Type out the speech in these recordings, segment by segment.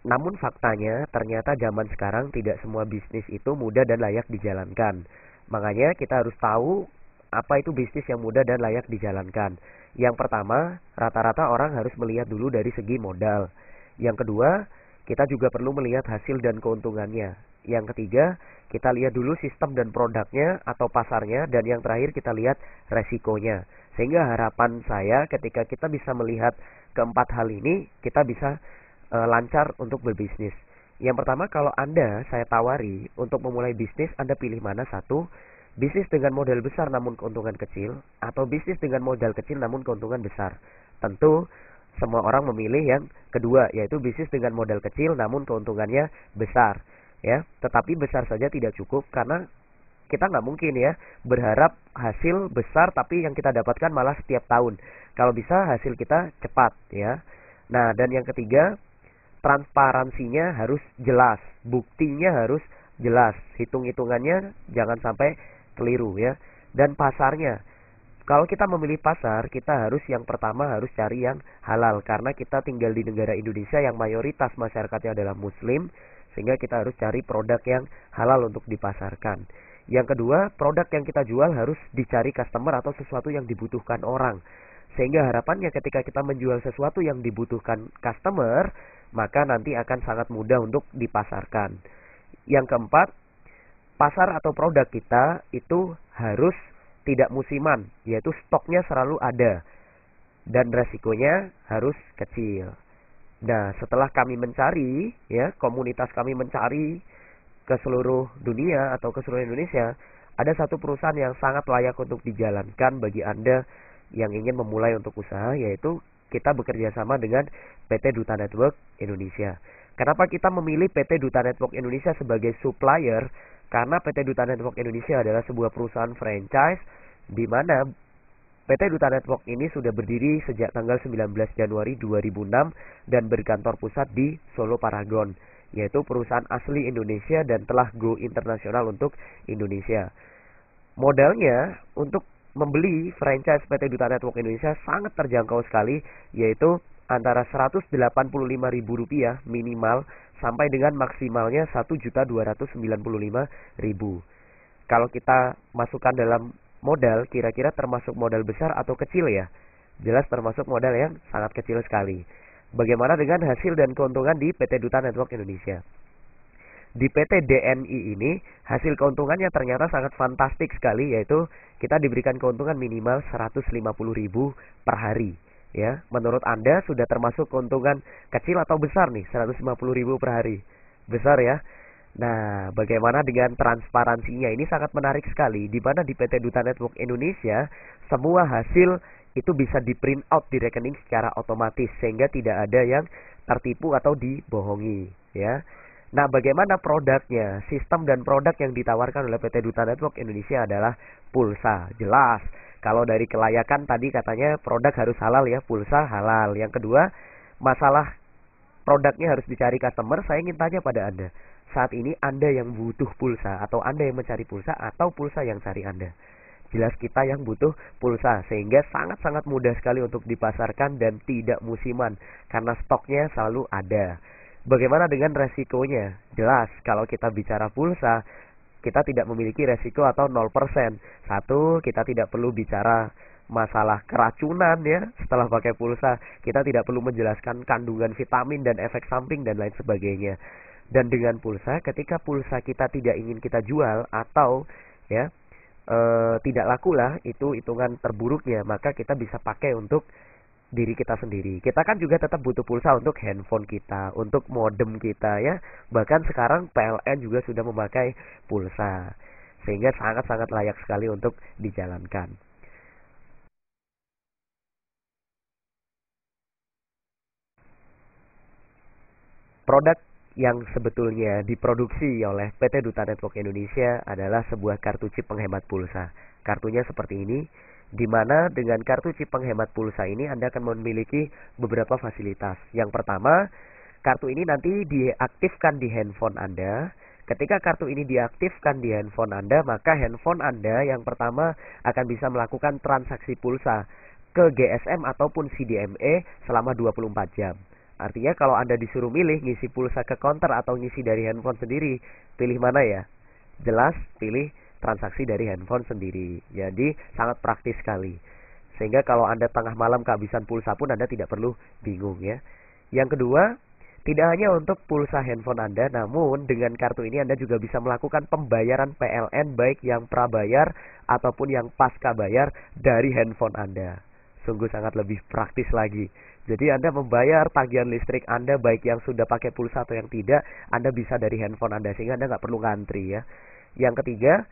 Namun faktanya ternyata zaman sekarang tidak semua bisnis itu mudah dan layak dijalankan. Makanya kita harus tahu apa itu bisnis yang mudah dan layak dijalankan. Yang pertama, rata-rata orang harus melihat dulu dari segi modal. Yang kedua, kita juga perlu melihat hasil dan keuntungannya. Yang ketiga, kita lihat dulu sistem dan produknya atau pasarnya. Dan yang terakhir, kita lihat resikonya. Sehingga harapan saya ketika kita bisa melihat keempat hal ini, kita bisa lancar untuk berbisnis. Yang pertama, kalau Anda saya tawari untuk memulai bisnis, Anda pilih mana satu? Bisnis dengan modal besar namun keuntungan kecil, atau bisnis dengan modal kecil namun keuntungan besar. Tentu semua orang memilih yang kedua, yaitu bisnis dengan modal kecil namun keuntungannya besar. Ya, tetapi besar saja tidak cukup karena kita nggak mungkin ya berharap hasil besar tapi yang kita dapatkan malah setiap tahun. Kalau bisa hasil kita cepat ya. Nah, dan yang ketiga, transparansinya harus jelas, buktinya harus jelas, hitung-hitungannya jangan sampai keliru ya. Dan pasarnya, kalau kita memilih pasar, kita harus yang pertama harus cari yang halal karena kita tinggal di negara Indonesia yang mayoritas masyarakatnya adalah muslim, sehingga kita harus cari produk yang halal untuk dipasarkan. Yang kedua, produk yang kita jual harus dicari customer atau sesuatu yang dibutuhkan orang. Sehingga harapannya ketika kita menjual sesuatu yang dibutuhkan customer, maka nanti akan sangat mudah untuk dipasarkan. Yang keempat, pasar atau produk kita itu harus tidak musiman, yaitu stoknya selalu ada dan resikonya harus kecil. Nah, setelah kami mencari, ya, komunitas kami mencari ke seluruh dunia atau ke seluruh Indonesia, ada satu perusahaan yang sangat layak untuk dijalankan bagi Anda yang ingin memulai untuk usaha, yaitu kita bekerja sama dengan PT Duta Network Indonesia. Kenapa kita memilih PT Duta Network Indonesia sebagai supplier? Karena PT Duta Network Indonesia adalah sebuah perusahaan franchise di mana PT Duta Network ini sudah berdiri sejak tanggal 19 Januari 2006 dan berkantor pusat di Solo Paragon, yaitu perusahaan asli Indonesia dan telah go internasional untuk Indonesia. Modalnya untuk membeli franchise PT Duta Network Indonesia sangat terjangkau sekali, yaitu antara Rp185.000 minimal sampai dengan maksimalnya Rp1.295.000. Kalau kita masukkan dalam modal, kira-kira termasuk modal besar atau kecil ya? Jelas termasuk modal yang sangat kecil sekali. Bagaimana dengan hasil dan keuntungan di PT Duta Network Indonesia? Di PT DNI ini hasil keuntungannya ternyata sangat fantastik sekali, yaitu kita diberikan keuntungan minimal 150.000 per hari. Ya, menurut Anda sudah termasuk keuntungan kecil atau besar nih 150.000 per hari? Besar ya. Nah, bagaimana dengan transparansinya? Ini sangat menarik sekali, di mana di PT Duta Network Indonesia semua hasil itu bisa di print out di rekening secara otomatis sehingga tidak ada yang tertipu atau dibohongi ya. Nah, bagaimana produknya? Sistem dan produk yang ditawarkan oleh PT Duta Network Indonesia adalah pulsa. Jelas, kalau dari kelayakan tadi katanya produk harus halal ya, pulsa halal. Yang kedua, masalah produknya harus dicari customer. Saya ingin tanya pada Anda, saat ini Anda yang butuh pulsa atau Anda yang mencari pulsa atau pulsa yang cari Anda? Jelas kita yang butuh pulsa, sehingga sangat-sangat mudah sekali untuk dipasarkan dan tidak musiman karena stoknya selalu ada. Bagaimana dengan resikonya? Jelas, kalau kita bicara pulsa, kita tidak memiliki resiko atau 0%. Satu, kita tidak perlu bicara masalah keracunan ya setelah pakai pulsa. Kita tidak perlu menjelaskan kandungan vitamin dan efek samping dan lain sebagainya. Dan dengan pulsa, ketika pulsa kita tidak ingin kita jual atau ya tidak laku lah, itu hitungan terburuknya, maka kita bisa pakai untuk diri kita sendiri. Kita kan juga tetap butuh pulsa untuk handphone kita, untuk modem kita ya. Bahkan sekarang PLN juga sudah memakai pulsa. Sehingga sangat-sangat layak sekali untuk dijalankan. Produk yang sebetulnya diproduksi oleh PT Duta Network Indonesia adalah sebuah kartu chip penghemat pulsa. Kartunya seperti ini, di mana dengan kartu chip penghemat pulsa ini Anda akan memiliki beberapa fasilitas. Yang pertama, kartu ini nanti diaktifkan di handphone Anda. Ketika kartu ini diaktifkan di handphone Anda, maka handphone Anda yang pertama akan bisa melakukan transaksi pulsa ke GSM ataupun CDMA selama 24 jam. Artinya kalau Anda disuruh milih ngisi pulsa ke counter atau ngisi dari handphone sendiri, pilih mana ya? Jelas pilih transaksi dari handphone sendiri. Jadi sangat praktis sekali. Sehingga kalau Anda tengah malam kehabisan pulsa pun Anda tidak perlu bingung ya. Yang kedua, tidak hanya untuk pulsa handphone Anda, namun dengan kartu ini Anda juga bisa melakukan pembayaran PLN baik yang prabayar ataupun yang pasca bayar dari handphone Anda. Sungguh sangat lebih praktis lagi. Jadi Anda membayar tagihan listrik Anda baik yang sudah pakai pulsa atau yang tidak, Anda bisa dari handphone Anda sehingga Anda nggak perlu ngantri ya. Yang ketiga,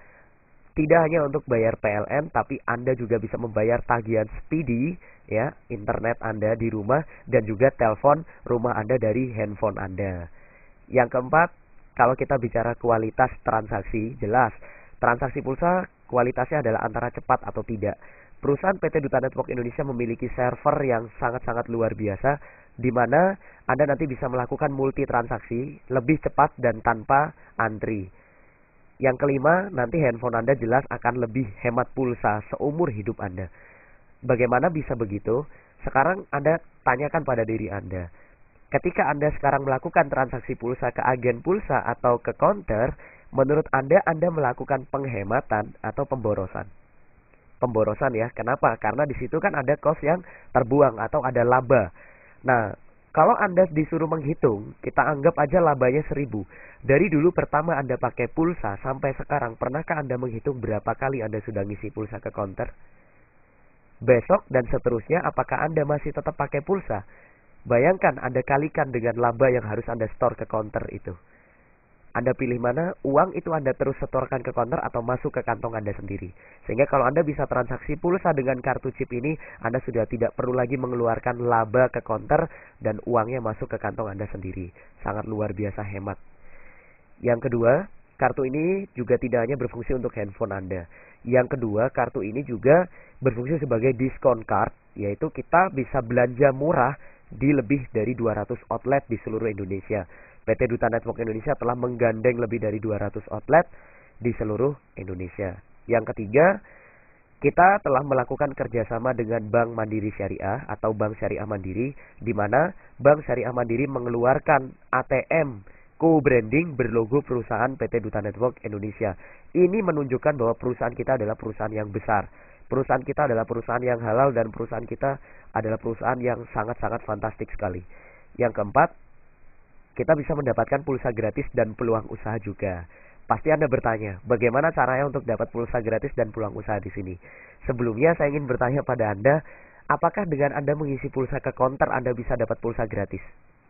tidak hanya untuk bayar PLN, tapi Anda juga bisa membayar tagihan speedy, ya, internet Anda di rumah dan juga telepon rumah Anda dari handphone Anda. Yang keempat, kalau kita bicara kualitas transaksi, jelas transaksi pulsa kualitasnya adalah antara cepat atau tidak. Perusahaan PT Duta Network Indonesia memiliki server yang sangat-sangat luar biasa, di mana Anda nanti bisa melakukan multi transaksi lebih cepat dan tanpa antri. Yang kelima, nanti handphone Anda jelas akan lebih hemat pulsa seumur hidup Anda. Bagaimana bisa begitu? Sekarang Anda tanyakan pada diri Anda. Ketika Anda sekarang melakukan transaksi pulsa ke agen pulsa atau ke counter, menurut Anda melakukan penghematan atau pemborosan? Pemborosan ya, kenapa? Karena di situ kan ada cost yang terbuang atau ada laba. Nah, kalau Anda disuruh menghitung, kita anggap aja labanya 1000. Dari dulu pertama Anda pakai pulsa sampai sekarang, pernahkah Anda menghitung berapa kali Anda sudah ngisi pulsa ke counter? Besok dan seterusnya, apakah Anda masih tetap pakai pulsa? Bayangkan Anda kalikan dengan laba yang harus Anda store ke counter itu. Anda pilih mana, uang itu Anda terus setorkan ke counter atau masuk ke kantong Anda sendiri. Sehingga kalau Anda bisa transaksi pulsa dengan kartu chip ini, Anda sudah tidak perlu lagi mengeluarkan laba ke counter dan uangnya masuk ke kantong Anda sendiri. Sangat luar biasa hemat. Yang kedua, kartu ini juga tidak hanya berfungsi untuk handphone Anda. Yang kedua, kartu ini juga berfungsi sebagai discount card, yaitu kita bisa belanja murah di lebih dari 200 outlet di seluruh Indonesia. PT Duta Network Indonesia telah menggandeng lebih dari 200 outlet di seluruh Indonesia. Yang ketiga, kita telah melakukan kerjasama dengan Bank Mandiri Syariah atau Bank Syariah Mandiri, di mana Bank Syariah Mandiri mengeluarkan ATM co-branding berlogo perusahaan PT Duta Network Indonesia. Ini menunjukkan bahwa perusahaan kita adalah perusahaan yang besar. Perusahaan kita adalah perusahaan yang halal dan perusahaan kita adalah perusahaan yang sangat-sangat fantastik sekali. Yang keempat, kita bisa mendapatkan pulsa gratis dan peluang usaha juga. Pasti Anda bertanya, bagaimana caranya untuk dapat pulsa gratis dan peluang usaha di sini? Sebelumnya saya ingin bertanya pada Anda, apakah dengan Anda mengisi pulsa ke counter Anda bisa dapat pulsa gratis?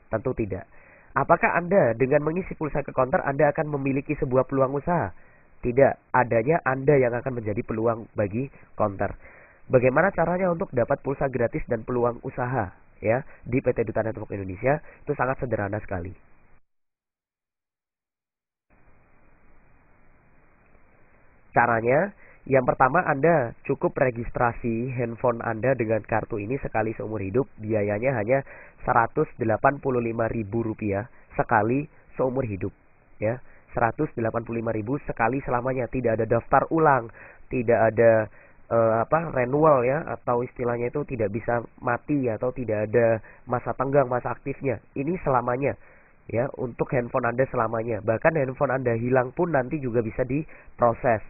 Tentu tidak. Apakah Anda dengan mengisi pulsa ke counter Anda akan memiliki sebuah peluang usaha? Tidak, adanya Anda yang akan menjadi peluang bagi counter. Bagaimana caranya untuk dapat pulsa gratis dan peluang usaha? Ya, di PT Duta Network Indonesia itu sangat sederhana sekali. Caranya, yang pertama Anda cukup registrasi handphone Anda dengan kartu ini sekali seumur hidup, biayanya hanya Rp185.000 sekali seumur hidup, ya. Rp185.000 sekali selamanya, tidak ada daftar ulang, tidak ada renewal ya, atau istilahnya itu tidak bisa mati atau tidak ada masa tenggang, masa aktifnya. Ini selamanya ya, untuk handphone Anda selamanya. Bahkan handphone Anda hilang pun nanti juga bisa diproses.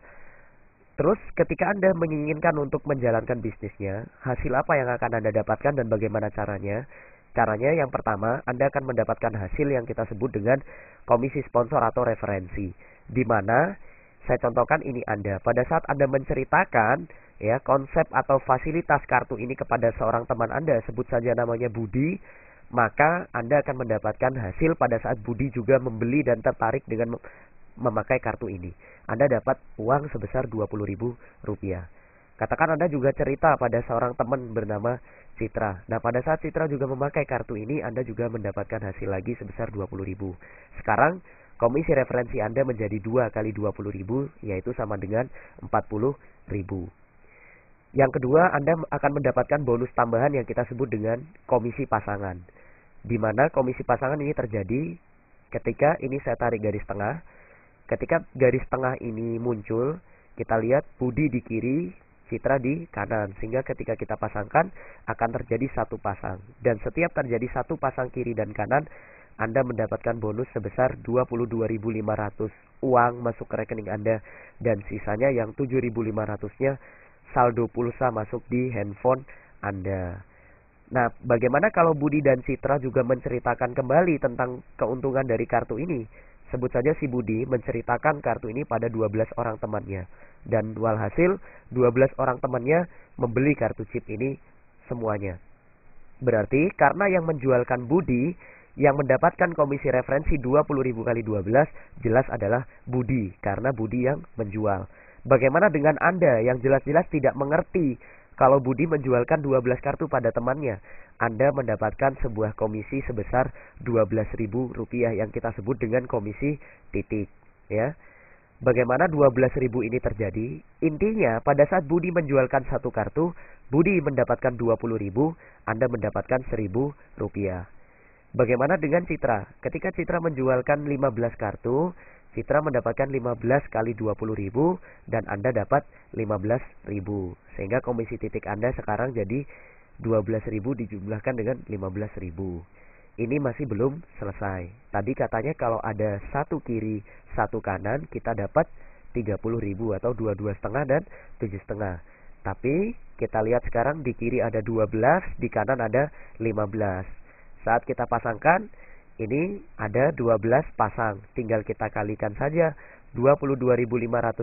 Terus ketika Anda menginginkan untuk menjalankan bisnisnya, hasil apa yang akan Anda dapatkan dan bagaimana caranya? Caranya yang pertama, Anda akan mendapatkan hasil yang kita sebut dengan komisi sponsor atau referensi. Di mana saya contohkan ini Anda, pada saat Anda menceritakan ya konsep atau fasilitas kartu ini kepada seorang teman Anda, sebut saja namanya Budi, maka Anda akan mendapatkan hasil pada saat Budi juga membeli dan tertarik dengan memakai kartu ini. Anda dapat uang sebesar Rp20.000. Katakan Anda juga cerita pada seorang teman bernama Citra. Nah, pada saat Citra juga memakai kartu ini, Anda juga mendapatkan hasil lagi sebesar Rp20.000. Sekarang komisi referensi Anda menjadi 2 kali Rp20.000, yaitu sama dengan Rp40.000. Yang kedua, Anda akan mendapatkan bonus tambahan yang kita sebut dengan komisi pasangan. Di mana komisi pasangan ini terjadi ketika ini saya tarik garis tengah. Ketika garis tengah ini muncul, kita lihat Budi di kiri, Citra di kanan. Sehingga ketika kita pasangkan akan terjadi satu pasang. Dan setiap terjadi satu pasang kiri dan kanan, Anda mendapatkan bonus sebesar 22.500 uang masuk ke rekening Anda. Dan sisanya yang 7.500-nya saldo pulsa masuk di handphone Anda. Nah, bagaimana kalau Budi dan Citra juga menceritakan kembali tentang keuntungan dari kartu ini? Sebut saja si Budi menceritakan kartu ini pada 12 orang temannya. Dan walhasil 12 orang temannya membeli kartu chip ini semuanya. Berarti karena yang menjualkan Budi, yang mendapatkan komisi referensi 20.000 kali 12 jelas adalah Budi, karena Budi yang menjual. Bagaimana dengan Anda yang jelas-jelas tidak mengerti kalau Budi menjualkan 12 kartu pada temannya? Anda mendapatkan sebuah komisi sebesar Rp12.000 yang kita sebut dengan komisi titik, ya. Bagaimana 12.000 ini terjadi? Intinya pada saat Budi menjualkan satu kartu, Budi mendapatkan 20.000, Anda mendapatkan Rp1.000. Bagaimana dengan Citra? Ketika Citra menjualkan 15 kartu, Citra mendapatkan 15 kali 20.000 dan Anda dapat 15.000. Sehingga komisi titik Anda sekarang jadi 12.000 dijumlahkan dengan 15.000. Ini masih belum selesai. Tadi katanya kalau ada satu kiri, satu kanan, kita dapat 30.000 atau 22,5 dan 7,5. Tapi kita lihat sekarang di kiri ada 12, di kanan ada 15. Saat kita pasangkan, ini ada 12 pasang. Tinggal kita kalikan saja 22.500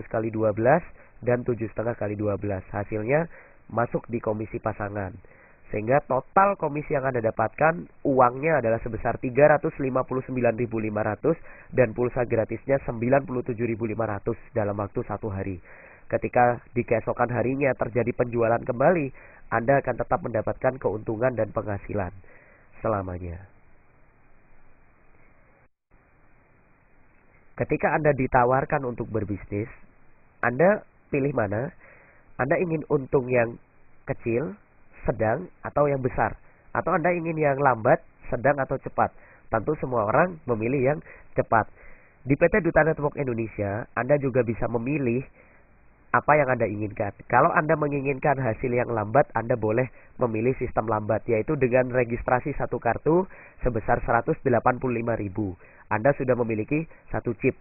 kali 12 dan 7,5 kali 12. Hasilnya masuk di komisi pasangan. Sehingga total komisi yang Anda dapatkan uangnya adalah sebesar 359.500 dan pulsa gratisnya 97.500 dalam waktu satu hari. Ketika di keesokan harinya terjadi penjualan kembali, Anda akan tetap mendapatkan keuntungan dan penghasilan selamanya. Ketika Anda ditawarkan untuk berbisnis, Anda pilih mana? Anda ingin untung yang kecil, sedang, atau yang besar? Atau Anda ingin yang lambat, sedang, atau cepat? Tentu semua orang memilih yang cepat. Di PT Duta Network Indonesia, Anda juga bisa memilih apa yang Anda inginkan. Kalau Anda menginginkan hasil yang lambat, Anda boleh memilih sistem lambat, yaitu dengan registrasi satu kartu sebesar 185.000. Anda sudah memiliki satu chip.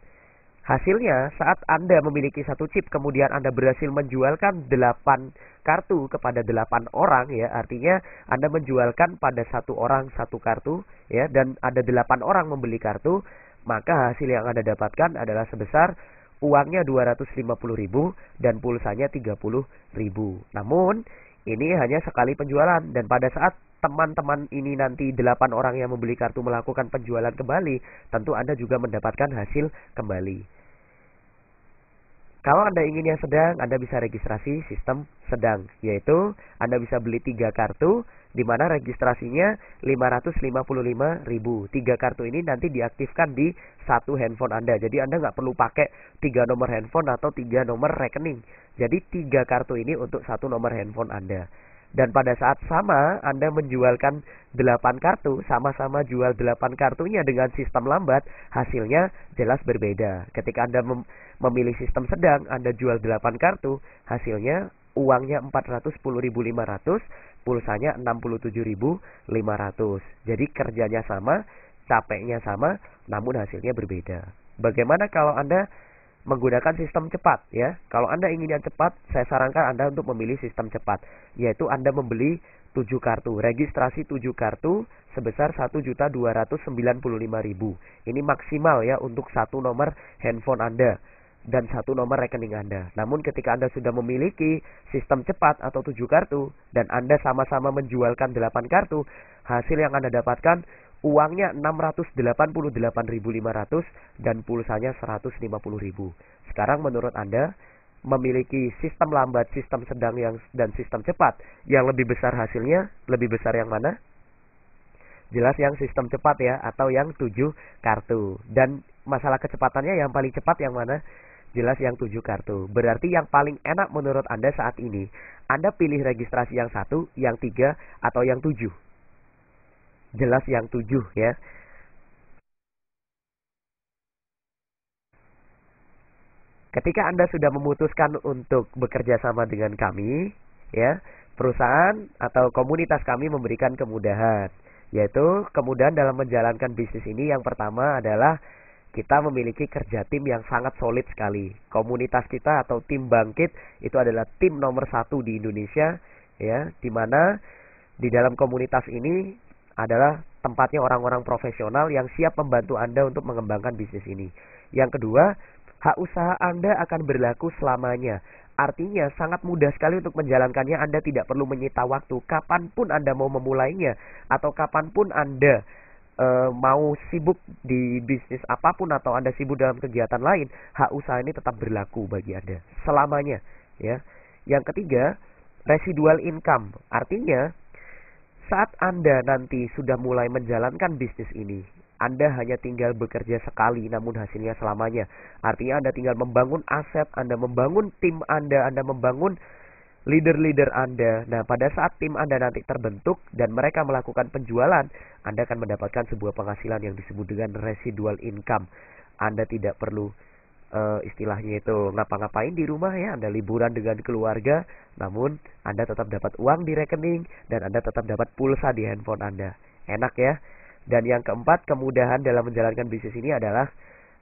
Hasilnya, saat Anda memiliki satu chip, kemudian Anda berhasil menjualkan 8 kartu kepada 8 orang, ya, artinya Anda menjualkan pada satu orang satu kartu, ya, dan ada 8 orang membeli kartu, maka hasil yang Anda dapatkan adalah sebesar uangnya 250.000 dan pulsanya 30.000. Namun, ini hanya sekali penjualan, dan pada saat teman-teman ini nanti 8 orang yang membeli kartu melakukan penjualan kembali, tentu Anda juga mendapatkan hasil kembali. Kalau Anda ingin yang sedang, Anda bisa registrasi sistem sedang, yaitu Anda bisa beli 3 kartu, di mana registrasinya 555.000. 3 kartu ini nanti diaktifkan di satu handphone Anda. Jadi Anda nggak perlu pakai 3 nomor handphone atau 3 nomor rekening. Jadi 3 kartu ini untuk satu nomor handphone Anda. Dan pada saat sama Anda menjualkan 8 kartu, sama-sama jual 8 kartunya dengan sistem lambat, hasilnya jelas berbeda. Ketika Anda memilih sistem sedang, Anda jual 8 kartu, hasilnya uangnya 410.500, pulsanya 67.500. Jadi kerjanya sama, capeknya sama, namun hasilnya berbeda. Bagaimana kalau Anda menggunakan sistem cepat, ya? Kalau Anda ingin yang cepat, saya sarankan Anda untuk memilih sistem cepat, yaitu Anda membeli 7 kartu, registrasi 7 kartu sebesar 1.295.000. Ini maksimal, ya, untuk satu nomor handphone Anda dan satu nomor rekening Anda. Namun ketika Anda sudah memiliki sistem cepat atau 7 kartu dan Anda sama-sama menjualkan 8 kartu, hasil yang Anda dapatkan uangnya 688.500 dan pulsanya 150.000. Sekarang menurut Anda memiliki sistem lambat, sistem sedang dan sistem cepat yang lebih besar hasilnya, lebih besar yang mana? Jelas yang sistem cepat, ya, atau yang 7 kartu. Dan masalah kecepatannya yang paling cepat yang mana? Jelas yang 7 kartu. Berarti yang paling enak menurut Anda saat ini, Anda pilih registrasi yang 1, yang 3, atau yang 7. Jelas yang 7, ya. Ketika Anda sudah memutuskan untuk bekerja sama dengan kami, ya, perusahaan atau komunitas kami memberikan kemudahan, yaitu kemudahan dalam menjalankan bisnis ini. Yang pertama adalah kita memiliki kerja tim yang sangat solid sekali. Komunitas kita atau tim Bangkit itu adalah tim nomor 1 di Indonesia, ya, di mana di dalam komunitas ini adalah tempatnya orang-orang profesional yang siap membantu Anda untuk mengembangkan bisnis ini. Yang kedua, hak usaha Anda akan berlaku selamanya. Artinya sangat mudah sekali untuk menjalankannya. Anda tidak perlu menyita waktu. Kapanpun Anda mau memulainya, atau kapanpun Anda mau sibuk di bisnis apapun, atau Anda sibuk dalam kegiatan lain, hak usaha ini tetap berlaku bagi Anda selamanya, ya. Yang ketiga, residual income. Artinya saat Anda nanti sudah mulai menjalankan bisnis ini, Anda hanya tinggal bekerja sekali namun hasilnya selamanya. Artinya Anda tinggal membangun aset, Anda membangun tim Anda membangun leader-leader Anda. Nah, pada saat tim Anda nanti terbentuk dan mereka melakukan penjualan, Anda akan mendapatkan sebuah penghasilan yang disebut dengan residual income. Anda tidak perlu istilahnya itu ngapa-ngapain di rumah, ya. Anda liburan dengan keluarga, namun Anda tetap dapat uang di rekening dan Anda tetap dapat pulsa di handphone Anda. Enak, ya. Dan yang keempat, kemudahan dalam menjalankan bisnis ini adalah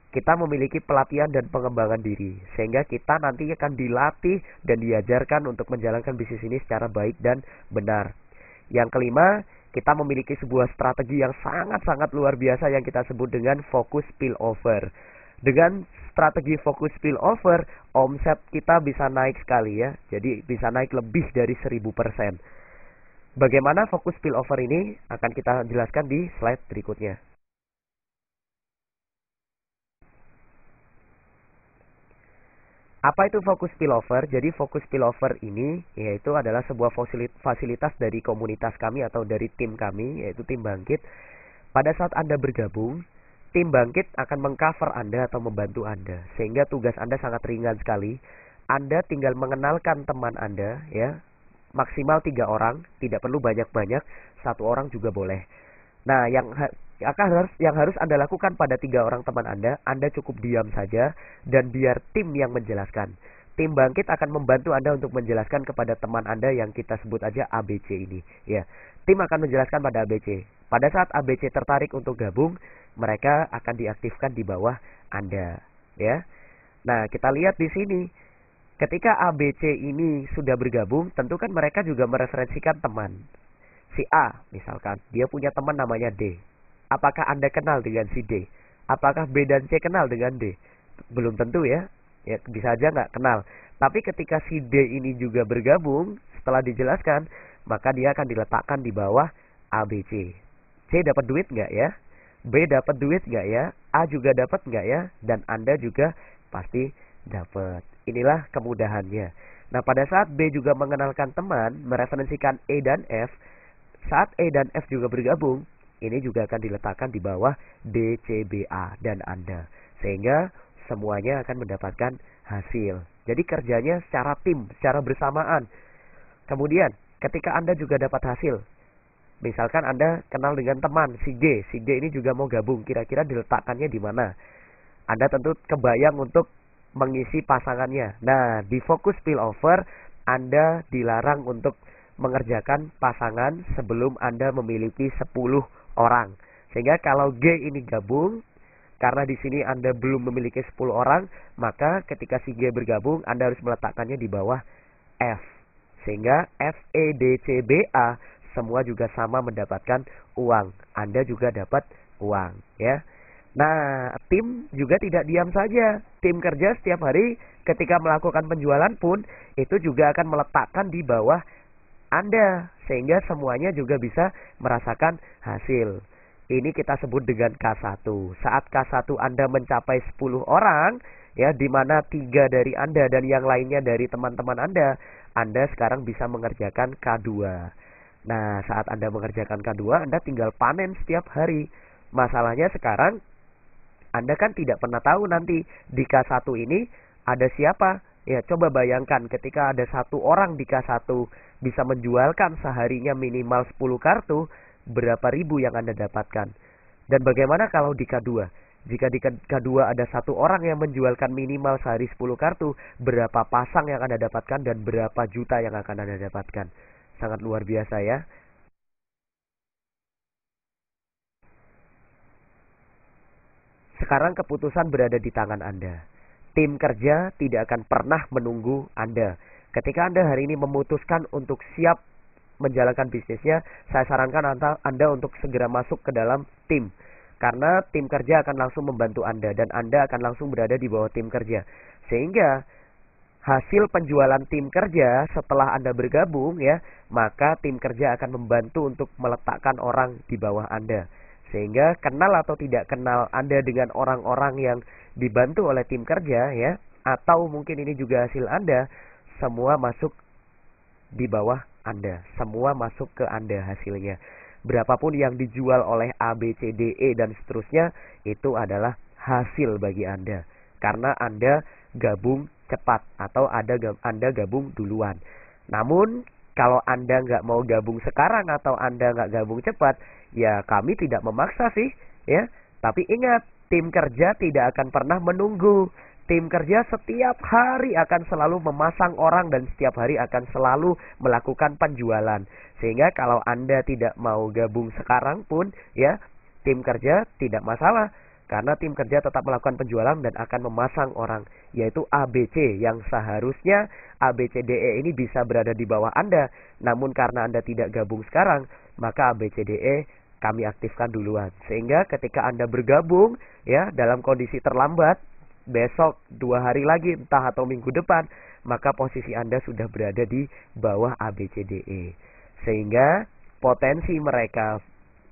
kita memiliki pelatihan dan pengembangan diri, sehingga kita nanti akan dilatih dan diajarkan untuk menjalankan bisnis ini secara baik dan benar. Yang kelima, kita memiliki sebuah strategi yang sangat-sangat luar biasa yang kita sebut dengan focus spillover. Dengan strategi focus spillover, omset kita bisa naik sekali, ya. Jadi bisa naik lebih dari 1000%. Bagaimana fokus spillover ini akan kita jelaskan di slide berikutnya. Apa itu fokus spillover? Jadi fokus spillover ini yaitu adalah sebuah fasilitas dari komunitas kami atau dari tim kami, yaitu tim Bangkit. Pada saat Anda bergabung, tim Bangkit akan mengcover Anda atau membantu Anda, sehingga tugas Anda sangat ringan sekali. Anda tinggal mengenalkan teman Anda, ya, maksimal 3 orang, tidak perlu banyak-banyak, 1 orang juga boleh. Nah, yang harus Anda lakukan pada 3 orang teman Anda cukup diam saja dan biar tim yang menjelaskan. Tim Bangkit akan membantu Anda untuk menjelaskan kepada teman Anda yang kita sebut aja ABC ini, ya. Tim akan menjelaskan pada ABC. Pada saat ABC tertarik untuk gabung, mereka akan diaktifkan di bawah Anda, ya. Nah, kita lihat di sini. Ketika ABC ini sudah bergabung, tentu kan mereka juga mereferensikan teman. Si A, misalkan, dia punya teman namanya D. Apakah Anda kenal dengan si D? Apakah B dan C kenal dengan D? Belum tentu, ya. Ya, bisa aja nggak kenal. Tapi ketika si D ini juga bergabung, setelah dijelaskan, maka dia akan diletakkan di bawah ABC. C dapat duit nggak, ya? B dapat duit nggak, ya? A juga dapat nggak, ya? Dan Anda juga pasti dapat. Inilah kemudahannya. Nah, pada saat B juga mengenalkan teman, mereferensikan E dan F, saat E dan F juga bergabung, ini juga akan diletakkan di bawah D, C, B, A dan Anda. Sehingga semuanya akan mendapatkan hasil. Jadi kerjanya secara tim, secara bersamaan. Kemudian, ketika Anda juga dapat hasil, misalkan Anda kenal dengan teman si G ini juga mau gabung, kira-kira diletakkannya di mana? Anda tentu kebayang untuk mengisi pasangannya. Nah, di focus spillover, Anda dilarang untuk mengerjakan pasangan sebelum Anda memiliki 10 orang. Sehingga kalau G ini gabung, karena di sini Anda belum memiliki 10 orang, maka ketika si G bergabung, Anda harus meletakkannya di bawah F. Sehingga F, E, D, C, B, A semua juga sama mendapatkan uang. Anda juga dapat uang, ya. Nah, tim juga tidak diam saja. Tim kerja setiap hari ketika melakukan penjualan pun itu juga akan meletakkan di bawah Anda, sehingga semuanya juga bisa merasakan hasil. Ini kita sebut dengan K1. Saat K1 Anda mencapai 10 orang, ya, di mana 3 dari Anda dan yang lainnya dari teman-teman Anda sekarang bisa mengerjakan K2. Nah, saat Anda mengerjakan K2, Anda tinggal panen setiap hari. Masalahnya sekarang Anda kan tidak pernah tahu nanti di K1 ini ada siapa. Ya, coba bayangkan ketika ada 1 orang di K1 bisa menjualkan seharinya minimal 10 kartu, berapa ribu yang Anda dapatkan. Dan bagaimana kalau di K2? Jika di kedua ada satu orang yang menjualkan minimal sehari 10 kartu, berapa pasang yang Anda dapatkan dan berapa juta yang akan Anda dapatkan. Sangat luar biasa ya. Sekarang keputusan berada di tangan Anda. Tim kerja tidak akan pernah menunggu Anda. Ketika Anda hari ini memutuskan untuk siap menjalankan bisnisnya, saya sarankan Anda untuk segera masuk ke dalam tim. Karena tim kerja akan langsung membantu Anda dan Anda akan langsung berada di bawah tim kerja. Sehingga hasil penjualan tim kerja setelah Anda bergabung ya, maka tim kerja akan membantu untuk meletakkan orang di bawah Anda. Sehingga kenal atau tidak kenal Anda dengan orang-orang yang dibantu oleh tim kerja ya, atau mungkin ini juga hasil Anda, semua masuk di bawah Anda. Semua masuk ke Anda hasilnya. Berapapun yang dijual oleh A, B, C, D, E dan seterusnya, itu adalah hasil bagi Anda. Karena Anda gabung cepat atau Anda gabung duluan. Namun kalau Anda nggak mau gabung sekarang atau Anda nggak gabung cepat, ya kami tidak memaksa sih, ya. Tapi ingat, tim kerja tidak akan pernah menunggu. Tim kerja setiap hari akan selalu memasang orang dan setiap hari akan selalu melakukan penjualan. Sehingga kalau Anda tidak mau gabung sekarang pun, ya, tim kerja tidak masalah. Karena tim kerja tetap melakukan penjualan dan akan memasang orang, yaitu ABC, yang seharusnya ABCDE ini bisa berada di bawah Anda. Namun karena Anda tidak gabung sekarang, maka ABCDE kami aktifkan duluan. Sehingga ketika Anda bergabung, ya, dalam kondisi terlambat, besok, 2 hari lagi, entah atau minggu depan, maka posisi Anda sudah berada di bawah ABCDE. Sehingga potensi mereka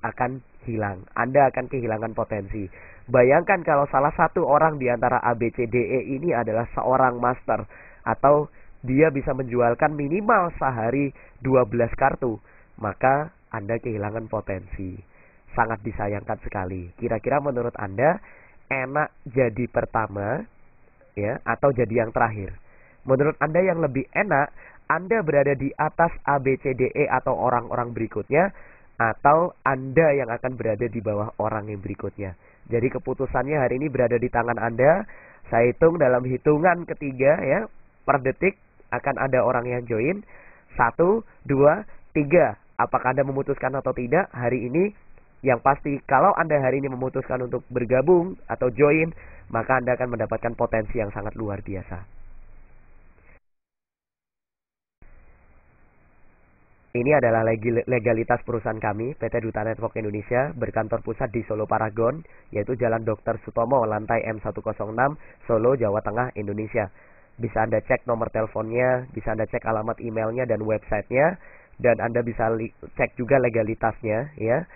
akan hilang. Anda akan kehilangan potensi. Bayangkan kalau salah satu orang di antara ABCDE ini adalah seorang master, atau dia bisa menjualkan minimal sehari 12 kartu, maka Anda kehilangan potensi. Sangat disayangkan sekali. Kira-kira menurut Anda enak jadi pertama ya atau jadi yang terakhir? Menurut Anda yang lebih enak Anda berada di atas ABCDE atau orang-orang berikutnya, atau Anda yang akan berada di bawah orang yang berikutnya? Jadi keputusannya hari ini berada di tangan Anda. Saya hitung dalam hitungan ketiga ya, per detik akan ada orang yang join. 1, 2, 3. Apakah Anda memutuskan atau tidak hari ini? Yang pasti kalau Anda hari ini memutuskan untuk bergabung atau join, maka Anda akan mendapatkan potensi yang sangat luar biasa. Ini adalah legalitas perusahaan kami, PT Duta Network Indonesia, berkantor pusat di Solo Paragon, yaitu Jalan Dr. Sutomo, lantai M106, Solo, Jawa Tengah, Indonesia. Bisa Anda cek nomor teleponnya, bisa Anda cek alamat emailnya dan websitenya, dan Anda bisa cek juga legalitasnya, ya.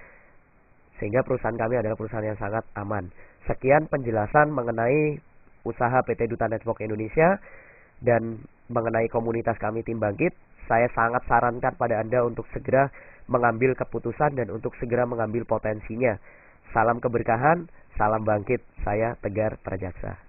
Sehingga perusahaan kami adalah perusahaan yang sangat aman. Sekian penjelasan mengenai usaha PT Duta Network Indonesia dan mengenai komunitas kami Tim Bangkit. Saya sangat sarankan pada Anda untuk segera mengambil keputusan dan untuk segera mengambil potensinya. Salam keberkahan, salam bangkit. Saya Tegar Prajaksa.